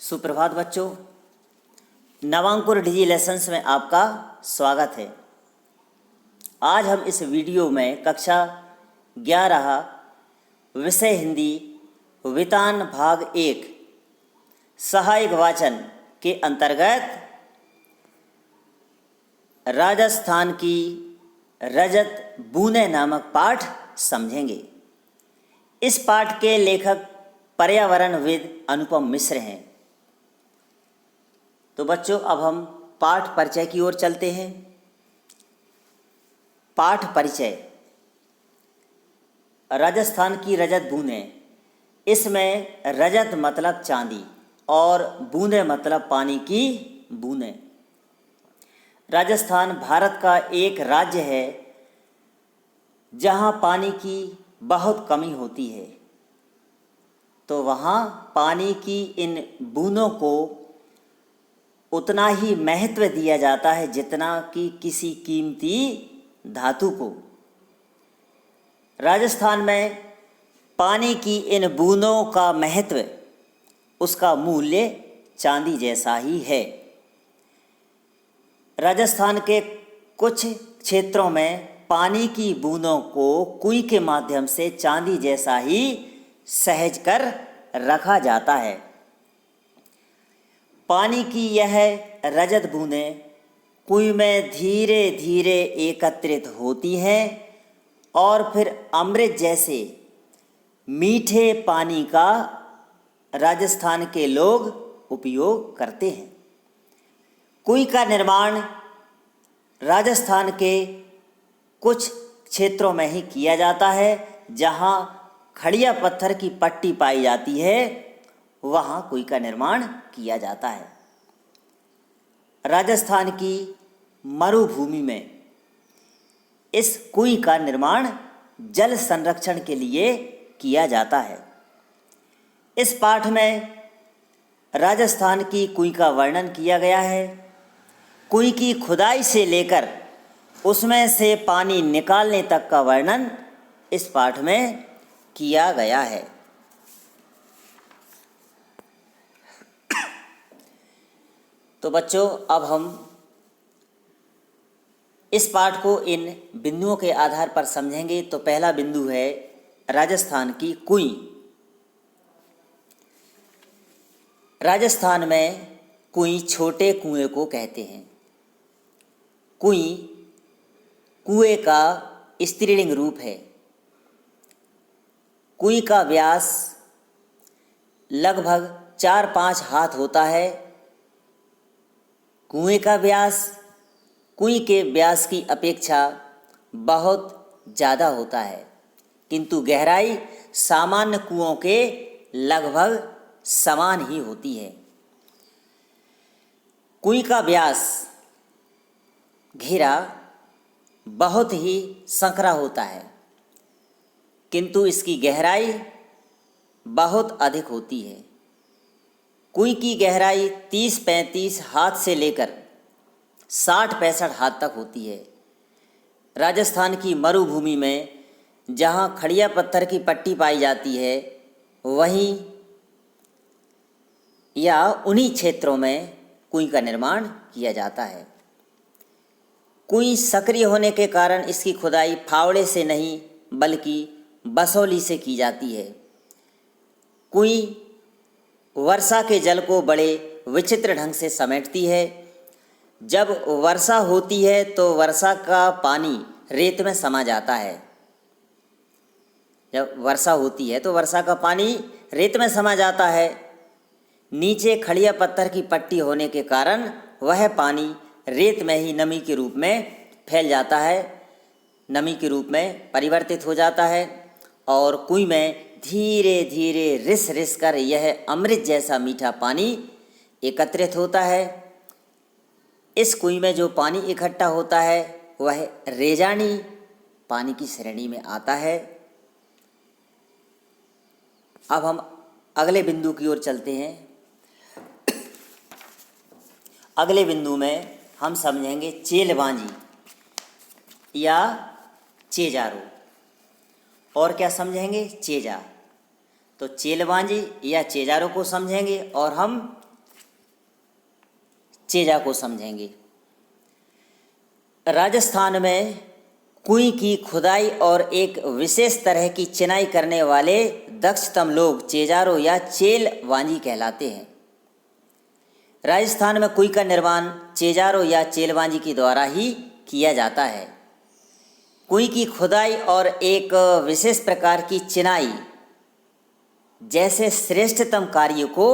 सुप्रभात बच्चों, नवांकुर डिजी लेसन्स में आपका स्वागत है। आज हम इस वीडियो में कक्षा 11 विषय हिंदी वितान भाग 1 सहायक वाचन के अंतर्गत राजस्थान की रजत बूंदें नामक पाठ समझेंगे। इस पाठ के लेखक पर्यावरणविद अनुपम मिश्र हैं। तो बच्चों, अब हम पाठ परिचय की ओर चलते हैं। पाठ परिचय। राजस्थान की रजत बूंदें, इसमें रजत मतलब चांदी और बूंदें मतलब पानी की बूंदें। राजस्थान भारत का एक राज्य है जहाँ पानी की बहुत कमी होती है, तो वहाँ पानी की इन बूंदों को उतना ही महत्व दिया जाता है जितना कि किसी कीमती धातु को। राजस्थान में पानी की इन बूंदों का महत्व, उसका मूल्य चांदी जैसा ही है। राजस्थान के कुछ क्षेत्रों में पानी की बूंदों को कुएं के माध्यम से चांदी जैसा ही सहज कर रखा जाता है। पानी की यह रजत बूंदें कुएं में धीरे धीरे एकत्रित होती हैं और फिर अमृत जैसे मीठे पानी का राजस्थान के लोग उपयोग करते हैं। कुएं का निर्माण राजस्थान के कुछ क्षेत्रों में ही किया जाता है। जहाँ खड़िया पत्थर की पट्टी पाई जाती है, वहाँ कुएं का निर्माण किया जाता है। राजस्थान की मरुभूमि में इस कुएं का निर्माण जल संरक्षण के लिए किया जाता है। इस पाठ में राजस्थान की कुएं का वर्णन किया गया है। कुएं की खुदाई से लेकर उसमें से पानी निकालने तक का वर्णन इस पाठ में किया गया है। तो बच्चों, अब हम इस पाठ को इन बिंदुओं के आधार पर समझेंगे। तो पहला बिंदु है राजस्थान की कुएं। राजस्थान में कुएं छोटे कुएं को कहते हैं। कुएं कुएं का स्त्रीलिंग रूप है। कुएं का व्यास लगभग 4-5 हाथ होता है। कुएं का व्यास कुएं के व्यास की अपेक्षा बहुत ज़्यादा होता है, किंतु गहराई सामान्य कुओं के लगभग समान ही होती है। कुएं का व्यास घेरा बहुत ही संकरा होता है, किंतु इसकी गहराई बहुत अधिक होती है। कुएं की गहराई 30-35 हाथ से लेकर 60-65 हाथ तक होती है। राजस्थान की मरुभूमि में जहाँ खड़िया पत्थर की पट्टी पाई जाती है, वहीं या उन्हीं क्षेत्रों में कुएं का निर्माण किया जाता है। कुएं सक्रिय होने के कारण इसकी खुदाई फावड़े से नहीं बल्कि बसौली से की जाती है। कुएं वर्षा के जल को बड़े विचित्र ढंग से समेटती है। जब वर्षा होती है तो वर्षा का पानी रेत में समा जाता है। जब वर्षा होती है तो वर्षा का पानी रेत में समा जाता है। नीचे खड़िया पत्थर की पट्टी होने के कारण वह पानी रेत में ही नमी के रूप में फैल जाता है, नमी के रूप में परिवर्तित हो जाता है और कुएं में धीरे धीरे रिस रिस कर यह अमृत जैसा मीठा पानी एकत्रित होता है। इस कुएं में जो पानी इकट्ठा होता है वह रेजानी पानी की श्रेणी में आता है। अब हम अगले बिंदु की ओर चलते हैं। अगले बिंदु में हम समझेंगे चेलबांजी या चेजारो। और क्या समझेंगे? चेजा। तो चेलबांजी या चेजारो को समझेंगे और हम चेजा को समझेंगे। राजस्थान में कुएं की खुदाई और एक विशेष तरह की चिनाई करने वाले दक्षतम लोग चेजारो या चेल वांजी कहलाते हैं। राजस्थान में कुएं का निर्माण चेजारो या चेलवांजी के द्वारा ही किया जाता है। कुएं की खुदाई और एक विशेष प्रकार की चिनाई जैसे श्रेष्ठतम कार्य को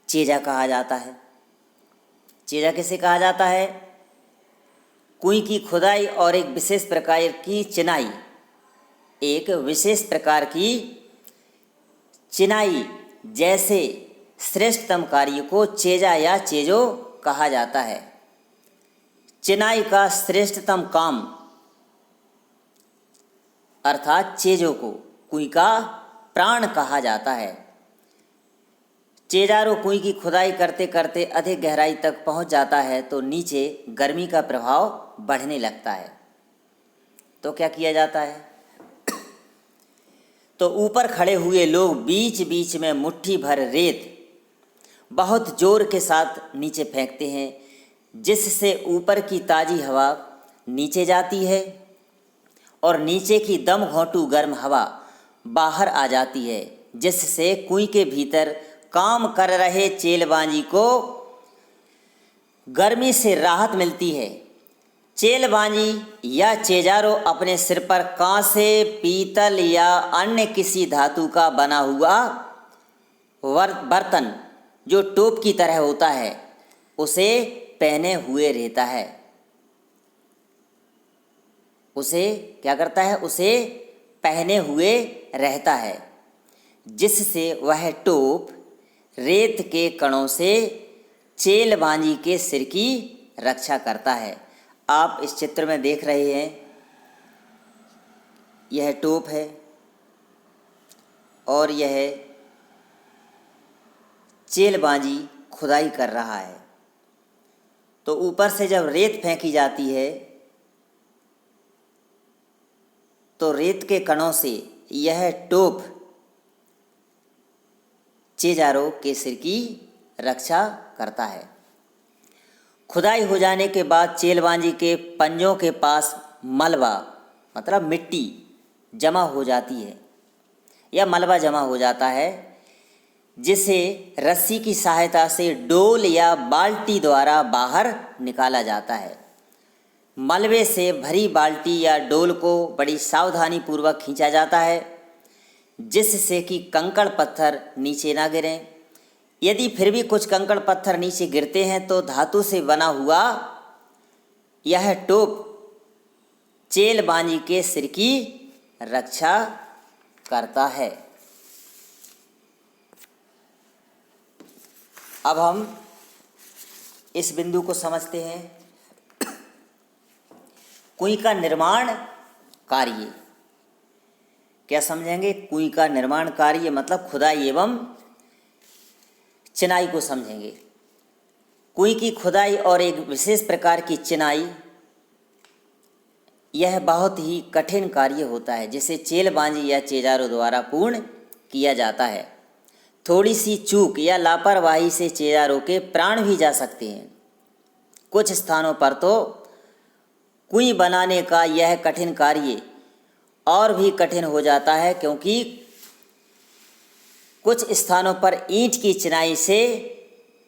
चेजा कहा जाता है। चेजा किसे कहा जाता है? कुएं की खुदाई और एक विशेष प्रकार की चिनाई, एक विशेष प्रकार की चिनाई जैसे श्रेष्ठतम कार्य को चेजा या चेजो कहा जाता है। चिनाई का श्रेष्ठतम काम अर्थात चेजो को कुएं का प्राण कहा जाता है। चेजारो कुएं की खुदाई करते करते अधिक गहराई तक पहुंच जाता है तो नीचे गर्मी का प्रभाव बढ़ने लगता है। तो क्या किया जाता है? तो ऊपर खड़े हुए लोग बीच बीच में मुट्ठी भर रेत बहुत जोर के साथ नीचे फेंकते हैं, जिससे ऊपर की ताज़ी हवा नीचे जाती है और नीचे की दम घोंटू गर्म हवा बाहर आ जाती है, जिससे कुएं के भीतर काम कर रहे चेलबांजी को गर्मी से राहत मिलती है। चेलबांजी या चेजारो अपने सिर पर कांसे, पीतल या अन्य किसी धातु का बना हुआ बर्तन जो टोप की तरह होता है उसे पहने हुए रहता है। उसे क्या करता है? उसे पहने हुए रहता है, जिससे वह टोप रेत के कणों से चेलबांजी के सिर की रक्षा करता है। आप इस चित्र में देख रहे हैं, यह टोप है और यह चेलबांजी खुदाई कर रहा है। तो ऊपर से जब रेत फेंकी जाती है तो रेत के कणों से यह टोप चेजारो के सिर की रक्षा करता है। खुदाई हो जाने के बाद चेलबांजी के पंजों के पास मलबा मतलब मिट्टी जमा हो जाती है या मलबा जमा हो जाता है, जिसे रस्सी की सहायता से डोल या बाल्टी द्वारा बाहर निकाला जाता है। मलबे से भरी बाल्टी या डोल को बड़ी सावधानी पूर्वक खींचा जाता है, जिससे कि कंकड़ पत्थर नीचे ना गिरें। यदि फिर भी कुछ कंकड़ पत्थर नीचे गिरते हैं तो धातु से बना हुआ यह टोप चेलबांजी के सिर की रक्षा करता है। अब हम इस बिंदु को समझते हैं। कुएं का निर्माण कार्य क्या समझेंगे? कुएं का निर्माण कार्य मतलब खुदाई एवं चिनाई को समझेंगे। कुएं की खुदाई और एक विशेष प्रकार की चिनाई यह बहुत ही कठिन कार्य होता है, जिसे चेलबांजी या चेजारो द्वारा पूर्ण किया जाता है। थोड़ी सी चूक या लापरवाही से चेजारो के प्राण भी जा सकते हैं। कुछ स्थानों पर तो कुएं बनाने का यह कठिन कार्य और भी कठिन हो जाता है, क्योंकि कुछ स्थानों पर ईंट की चिनाई से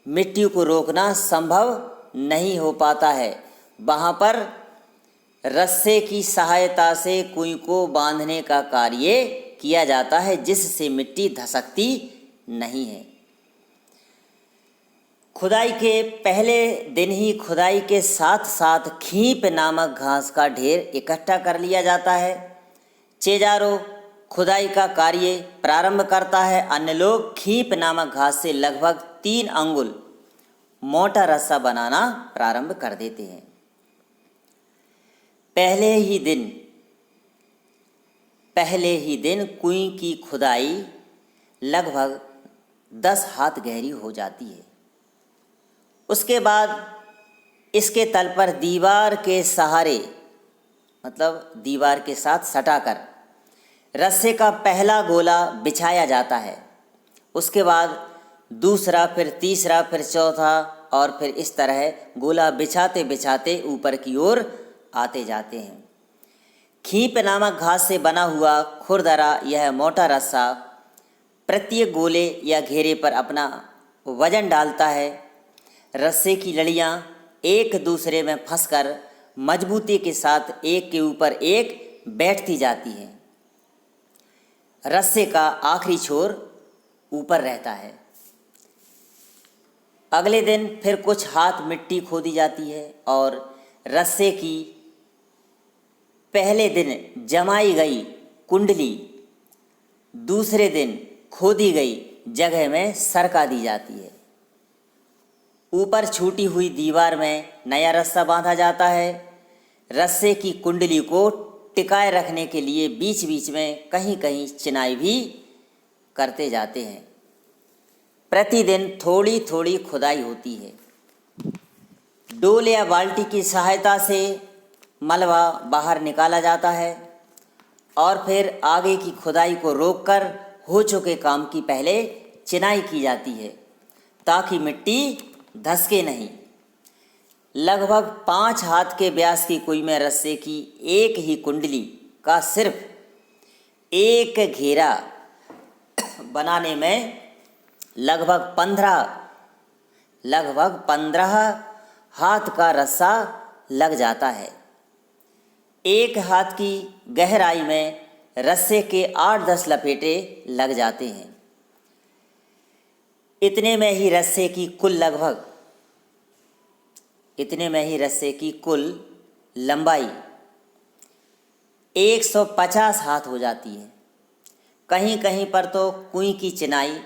मिट्टी को रोकना संभव नहीं हो पाता है। वहाँ पर रस्से की सहायता से कुएं को बांधने का कार्य किया जाता है, जिससे मिट्टी धसकती नहीं है। खुदाई के पहले दिन ही खुदाई के साथ साथ खींप नामक घास का ढेर इकट्ठा कर लिया जाता है। चेजारो खुदाई का कार्य प्रारंभ करता है। अन्य लोग खींप नामक घास से लगभग 3 अंगुल मोटा रस्सा बनाना प्रारंभ कर देते हैं। पहले ही दिन कुएं की खुदाई लगभग 10 हाथ गहरी हो जाती है। उसके बाद इसके तल पर दीवार के सहारे मतलब दीवार के साथ सटाकर रस्से का पहला गोला बिछाया जाता है। उसके बाद दूसरा, फिर तीसरा, फिर चौथा और फिर इस तरह गोला बिछाते बिछाते ऊपर की ओर आते जाते हैं। खींप नामक घास से बना हुआ खुरदरा यह मोटा रस्सा प्रत्येक गोले या घेरे पर अपना वजन डालता है। रस्से की लड़ियाँ एक दूसरे में फंसकर मजबूती के साथ एक के ऊपर एक बैठती जाती हैं। रस्से का आखिरी छोर ऊपर रहता है। अगले दिन फिर कुछ हाथ मिट्टी खोदी जाती है और रस्से की पहले दिन जमाई गई कुंडली दूसरे दिन खोदी गई जगह में सरका दी जाती है। ऊपर छूटी हुई दीवार में नया रस्सा बांधा जाता है। रस्से की कुंडली को टिकाए रखने के लिए बीच बीच में कहीं कहीं चिनाई भी करते जाते हैं। प्रतिदिन थोड़ी थोड़ी खुदाई होती है। डोल या बाल्टी की सहायता से मलबा बाहर निकाला जाता है और फिर आगे की खुदाई को रोककर हो चुके काम की पहले चिनाई की जाती है ताकि मिट्टी धसके नहीं। लगभग 5 हाथ के व्यास की कुई में रस्से की एक ही कुंडली का सिर्फ एक घेरा बनाने में लगभग 15 हाथ का रस्सा लग जाता है। एक हाथ की गहराई में रस्से के 8-10 लपेटे लग जाते हैं। इतने में ही रस्से की कुल लंबाई 150 हाथ हो जाती है। कहीं कहीं पर तो कुई की चिनाई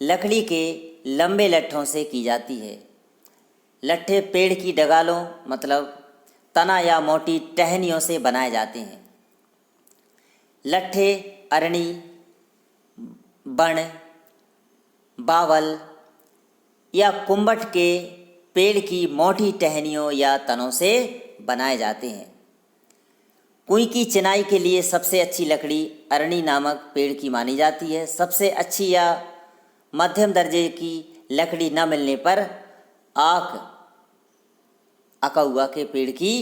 लकड़ी के लंबे लट्ठों से की जाती है। लट्ठे पेड़ की डगालों मतलब तना या मोटी टहनियों से बनाए जाते हैं। लट्ठे अरणी, बण, बावल या कुंबट के पेड़ की मोटी टहनियों या तनों से बनाए जाते हैं। कुई की चिनाई के लिए सबसे अच्छी लकड़ी अरणी नामक पेड़ की मानी जाती है। सबसे अच्छी या मध्यम दर्जे की लकड़ी न मिलने पर अकउआ के पेड़ की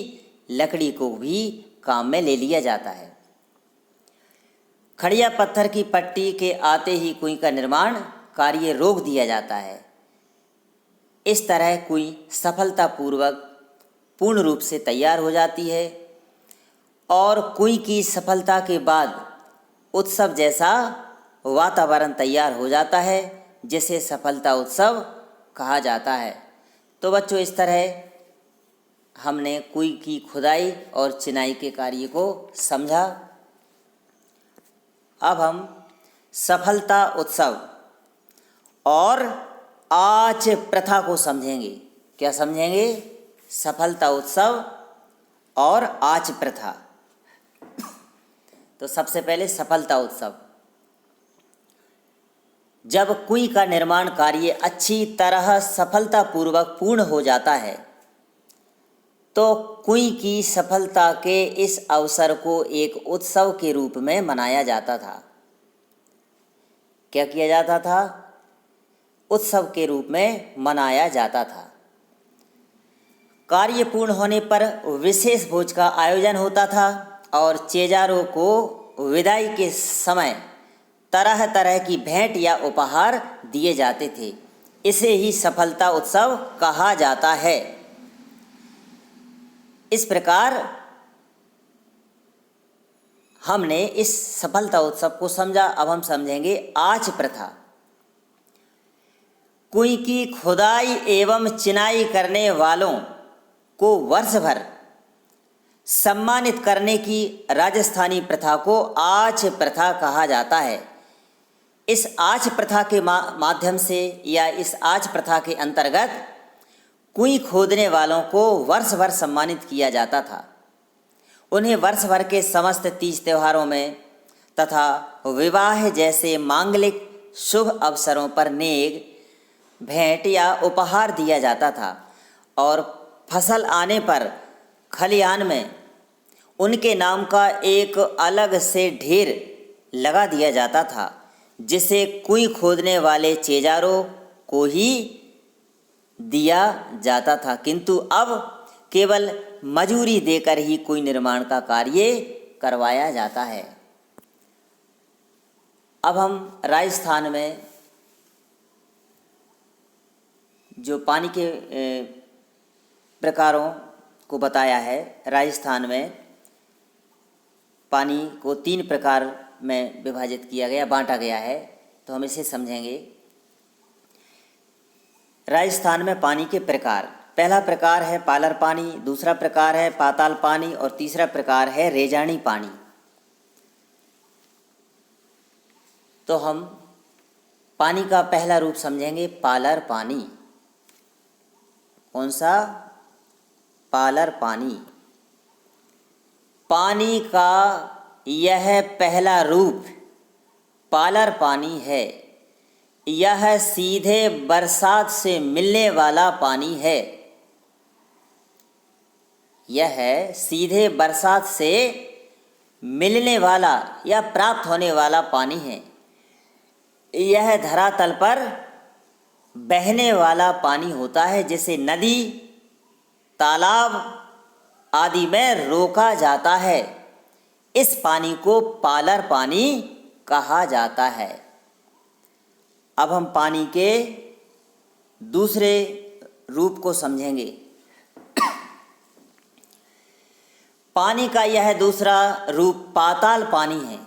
लकड़ी को भी काम में ले लिया जाता है। खड़िया पत्थर की पट्टी के आते ही कुई का निर्माण कार्य रोक दिया जाता है। इस तरह कुई सफलतापूर्वक पूर्ण रूप से तैयार हो जाती है और कुई की सफलता के बाद उत्सव जैसा वातावरण तैयार हो जाता है जिसे सफलता उत्सव कहा जाता है। तो बच्चों, इस तरह हमने कुई की खुदाई और चिनाई के कार्य को समझा। अब हम सफलता उत्सव और आच प्रथा को समझेंगे। क्या समझेंगे? सफलता उत्सव और आच प्रथा। तो सबसे पहले सफलता उत्सव। जब कुई का निर्माण कार्य अच्छी तरह सफलतापूर्वक पूर्ण हो जाता है तो कुई की सफलता के इस अवसर को एक उत्सव के रूप में मनाया जाता था। क्या किया जाता था? उत्सव के रूप में मनाया जाता था। कार्य पूर्ण होने पर विशेष भोज का आयोजन होता था और चेजारों को विदाई के समय तरह तरह की भेंट या उपहार दिए जाते थे। इसे ही सफलता उत्सव कहा जाता है। इस प्रकार हमने इस सफलता उत्सव को समझा। अब हम समझेंगे आच प्रथा। कुई की खुदाई एवं चिनाई करने वालों को वर्ष भर सम्मानित करने की राजस्थानी प्रथा को आच प्रथा कहा जाता है। इस आच प्रथा के माध्यम से या इस आच प्रथा के अंतर्गत कुई खोदने वालों को वर्ष भर सम्मानित किया जाता था। उन्हें वर्ष भर के समस्त तीज त्योहारों में तथा विवाह जैसे मांगलिक शुभ अवसरों पर नेग, भेंट या उपहार दिया जाता था और फसल आने पर खलिहान में उनके नाम का एक अलग से ढेर लगा दिया जाता था जिसे कुई खोदने वाले चेजारों को ही दिया जाता था, किंतु अब केवल मजूरी देकर ही कोई निर्माण का कार्य करवाया जाता है। अब हम राजस्थान में जो पानी के प्रकारों को बताया है, राजस्थान में पानी को 3 प्रकार में विभाजित किया गया, बांटा गया है, तो हम इसे समझेंगे। राजस्थान में पानी के प्रकार, पहला प्रकार है पालर पानी, दूसरा प्रकार है पाताल पानी और तीसरा प्रकार है रेजानी पानी। तो हम पानी का पहला रूप समझेंगे पालर पानी। कौन सा? पालर पानी। पानी का यह पहला रूप पालर पानी है। यह सीधे बरसात से मिलने वाला पानी है। यह सीधे बरसात से मिलने वाला या प्राप्त होने वाला पानी है। यह धरातल पर बहने वाला पानी होता है, जिसे नदी, तालाब आदि में रोका जाता है। इस पानी को पालर पानी कहा जाता है। अब हम पानी के दूसरे रूप को समझेंगे। पानी का यह दूसरा रूप पाताल पानी है।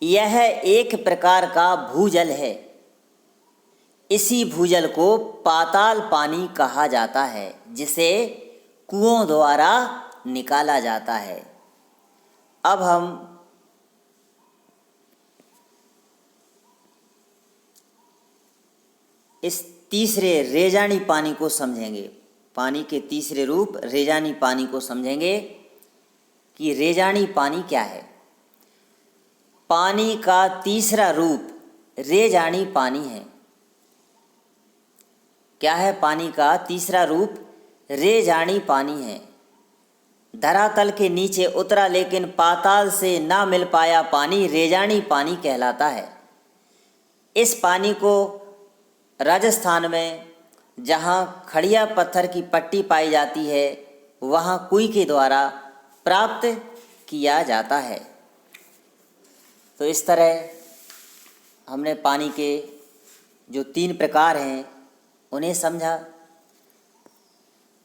यह एक प्रकार का भूजल है। इसी भूजल को पाताल पानी कहा जाता है, जिसे कुओं द्वारा निकाला जाता है। अब हम इस तीसरे रेजानी पानी को समझेंगे। पानी के तीसरे रूप रेजानी पानी को समझेंगे कि रेजानी पानी क्या है। पानी का तीसरा रूप रेजानी पानी है। क्या है? पानी का तीसरा रूप रेजानी पानी है। धरातल के नीचे उतरा लेकिन पाताल से ना मिल पाया पानी रेजानी पानी कहलाता है। इस पानी को राजस्थान में जहाँ खड़िया पत्थर की पट्टी पाई जाती है, वहाँ कुएं के द्वारा प्राप्त किया जाता है। तो इस तरह हमने पानी के जो 3 प्रकार हैं उन्हें समझा।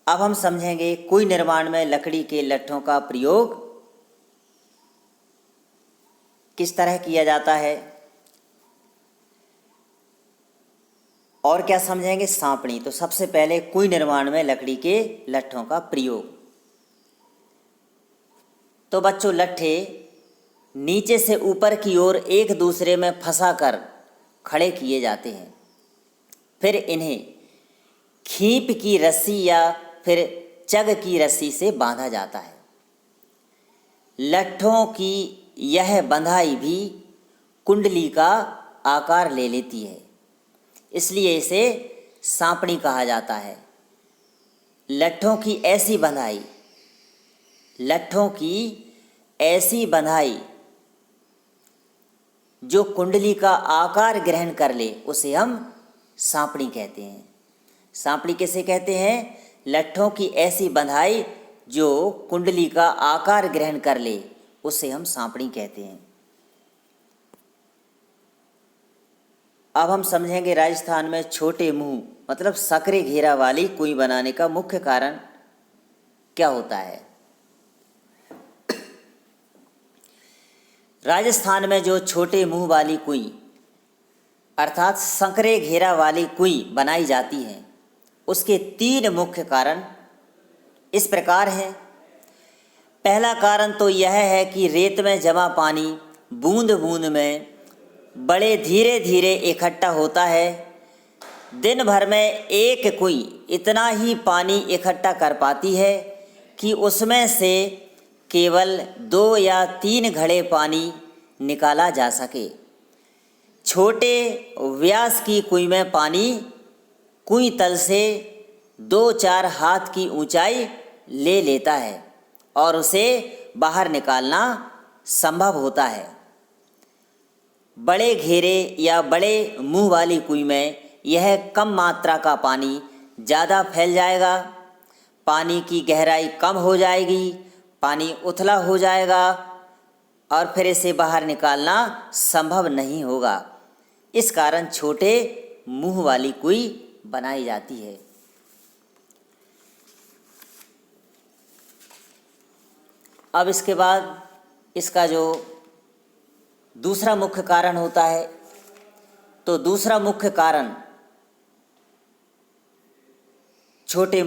अब हम समझेंगे कुएं निर्माण में लकड़ी के लट्ठों का प्रयोग किस तरह किया जाता है, और क्या समझेंगे सांपणी। तो सबसे पहले कुएं निर्माण में लकड़ी के लट्ठों का प्रयोग। तो बच्चों, लट्ठे नीचे से ऊपर की ओर एक दूसरे में फंसाकर खड़े किए जाते हैं। फिर इन्हें खींप की रस्सी या फिर चग की रस्सी से बांधा जाता है। लट्ठों की यह बंधाई भी कुंडली का आकार ले लेती है, इसलिए इसे सांपणी कहा जाता है। लट्ठों की ऐसी बंधाई जो कुंडली का आकार ग्रहण कर ले, उसे हम सांपणी कहते हैं। सांपणी किसे कहते हैं? लट्ठों की ऐसी बंधाई जो कुंडली का आकार ग्रहण कर ले, उसे हम सांपणी कहते हैं। अब हम समझेंगे राजस्थान में छोटे मुंह मतलब सकरे घेरा वाली कुएं बनाने का मुख्य कारण क्या होता है। राजस्थान में जो छोटे मुंह वाली कुएं अर्थात संकरे घेरा वाली कुएं बनाई जाती हैं, उसके 3 मुख्य कारण इस प्रकार हैं। पहला कारण तो यह है कि रेत में जमा पानी बूंद बूंद में बड़े धीरे धीरे इकट्ठा होता है। दिन भर में एक कुएं इतना ही पानी इकट्ठा कर पाती है कि उसमें से केवल 2 या 3 घड़े पानी निकाला जा सके। छोटे व्यास की कुएं में पानी कुएं तल से 2-4 हाथ की ऊंचाई ले लेता है और उसे बाहर निकालना संभव होता है। बड़े घेरे या बड़े मुंह वाली कुएं में यह कम मात्रा का पानी ज़्यादा फैल जाएगा, पानी की गहराई कम हो जाएगी, पानी उथला हो जाएगा और फिर इसे बाहर निकालना संभव नहीं होगा। इस कारण छोटे मुंह वाली कुई बनाई जाती है। अब इसके बाद इसका जो दूसरा मुख्य कारण होता है, तो दूसरा मुख्य कारण छोटे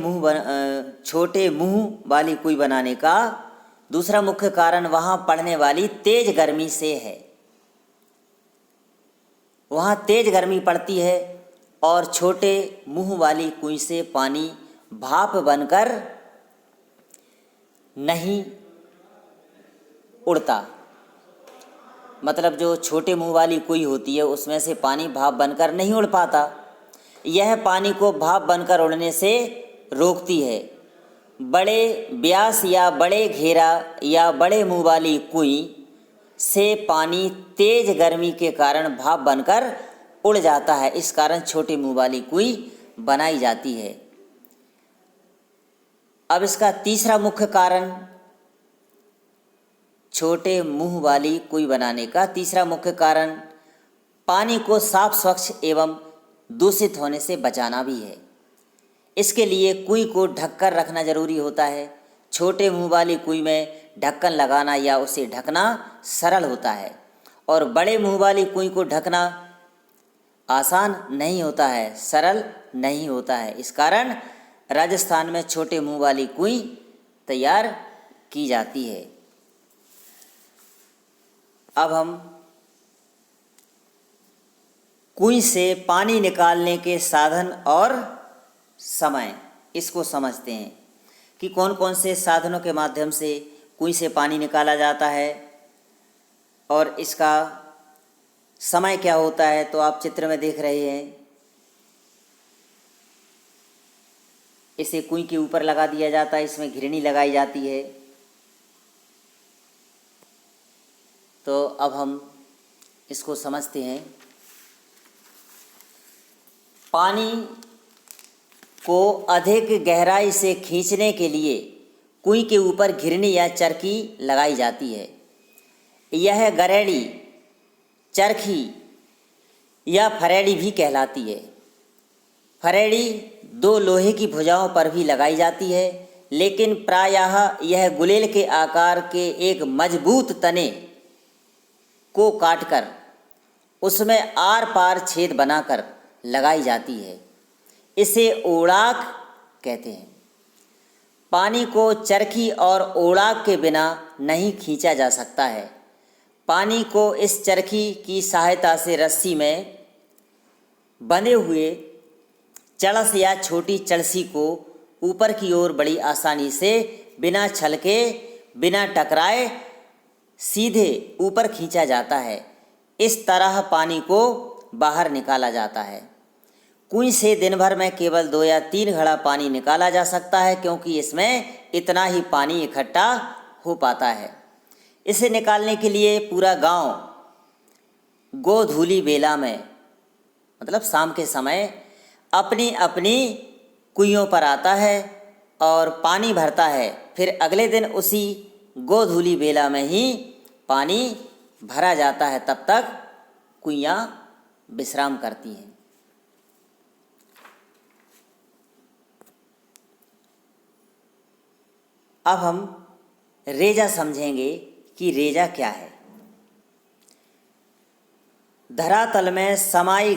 मुंह वाली कुई बनाने का दूसरा मुख्य कारण वहाँ पड़ने वाली तेज गर्मी से है। वहाँ तेज गर्मी पड़ती है और छोटे मुंह वाली कुई से पानी भाप बनकर नहीं उड़ता। मतलब जो छोटे मुंह वाली कुई होती है उसमें से पानी भाप बनकर नहीं उड़ पाता। यह पानी को भाप बनकर उड़ने से रोकती है। बड़े व्यास या बड़े घेरा या बड़े मुंह वाली कुई से पानी तेज गर्मी के कारण भाप बनकर उड़ जाता है। इस कारण छोटे मुंह वाली कुई बनाई जाती है। अब इसका तीसरा मुख्य कारण, छोटे मुंह वाली कुई बनाने का तीसरा मुख्य कारण पानी को साफ, स्वच्छ एवं दूषित होने से बचाना भी है। इसके लिए कुई को ढककर रखना जरूरी होता है। छोटे मुंह वाली कुई में ढक्कन लगाना या उसे ढकना सरल होता है और बड़े मुंह वाली कुई को ढकना आसान नहीं होता है, सरल नहीं होता है। इस कारण राजस्थान में छोटे मुंह वाली कुई तैयार की जाती है। अब हम कुई से पानी निकालने के साधन और समय इसको समझते हैं कि कौन कौन से साधनों के माध्यम से कुई से पानी निकाला जाता है और इसका समय क्या होता है। तो आप चित्र में देख रहे हैं, इसे कुई के ऊपर लगा दिया जाता है, इसमें घिरनी लगाई जाती है। तो अब हम इसको समझते हैं। पानी को अधिक गहराई से खींचने के लिए कुई के ऊपर घिरनी या चरखी लगाई जाती है। यह गरेड़ी, चरखी या फरेड़ी भी कहलाती है। फरेड़ी दो लोहे की भुजाओं पर भी लगाई जाती है, लेकिन प्रायः यह गुलेल के आकार के एक मजबूत तने को काटकर उसमें आर पार छेद बनाकर लगाई जाती है। इसे ओड़ाक कहते हैं। पानी को चरखी और ओड़ाक के बिना नहीं खींचा जा सकता है। पानी को इस चरखी की सहायता से रस्सी में बंधे हुए चड़स या छोटी चड़सी को ऊपर की ओर बड़ी आसानी से बिना छलके, बिना टकराए सीधे ऊपर खींचा जाता है। इस तरह पानी को बाहर निकाला जाता है। कुई से दिन भर में केवल 2 या 3 घड़ा पानी निकाला जा सकता है, क्योंकि इसमें इतना ही पानी इकट्ठा हो पाता है। इसे निकालने के लिए पूरा गांव गोधूली बेला में, मतलब शाम के समय, अपनी अपनी कुइयों पर आता है और पानी भरता है। फिर अगले दिन उसी गोधूली बेला में ही पानी भरा जाता है। तब तक कुइयाँ विश्राम करती हैं। अब हम रेजा समझेंगे कि रेजा क्या है। धरातल में समाई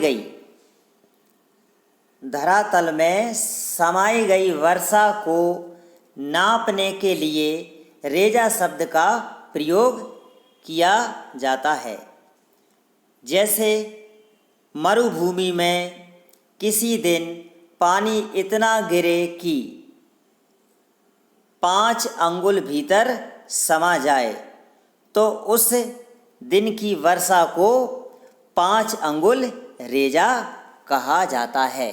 गई वर्षा को नापने के लिए रेजा शब्द का प्रयोग किया जाता है। जैसे मरुभूमि में किसी दिन पानी इतना गिरे कि 5 अंगुल भीतर समा जाए, तो उस दिन की वर्षा को 5 अंगुल रेजा कहा जाता है।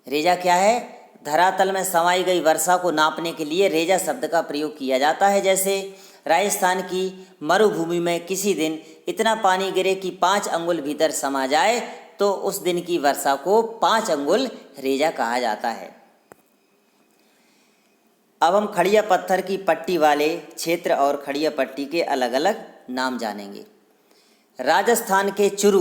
रेजा क्या है? धरातल में समाई गई वर्षा को नापने के लिए रेजा शब्द का प्रयोग किया जाता है। जैसे राजस्थान की मरुभूमि में किसी दिन इतना पानी गिरे कि 5 अंगुल भीतर समा जाए, तो उस दिन की वर्षा को 5 अंगुल रेजा कहा जाता है। अब हम खड़िया पत्थर की पट्टी वाले क्षेत्र और खड़िया पट्टी के अलग अलग नाम जानेंगे। राजस्थान के चुरू,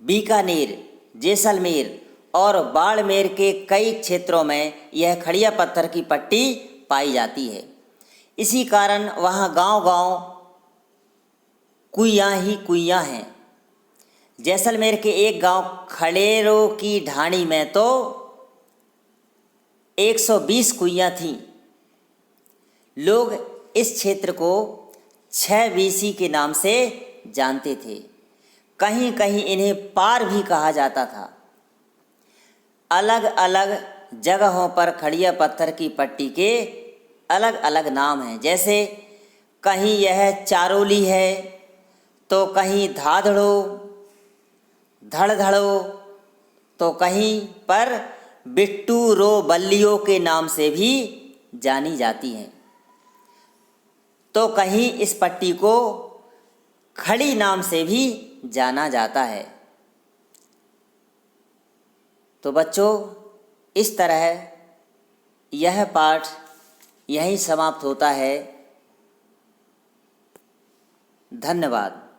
बीकानेर, जैसलमेर और बाड़मेर के कई क्षेत्रों में यह खड़िया पत्थर की पट्टी पाई जाती है। इसी कारण वहाँ गांव-गांव कुइयाँ ही कुइयाँ हैं। जैसलमेर के एक गांव खड़ेरों की ढाणी में तो 120 कुइयाँ थीं। लोग इस क्षेत्र को 6 बीसी के नाम से जानते थे। कहीं कहीं इन्हें पार भी कहा जाता था। अलग अलग जगहों पर खड़िया पत्थर की पट्टी के अलग अलग नाम हैं। जैसे कहीं यह चारोली है तो कहीं धाधड़ो, धड़धड़ो, तो कहीं पर बिट्टू रो बल्लियों के नाम से भी जानी जाती हैं। तो कहीं इस पट्टी को खड़ी नाम से भी जाना जाता है। तो बच्चों, इस तरह यह पाठ यहीं समाप्त होता है। धन्यवाद।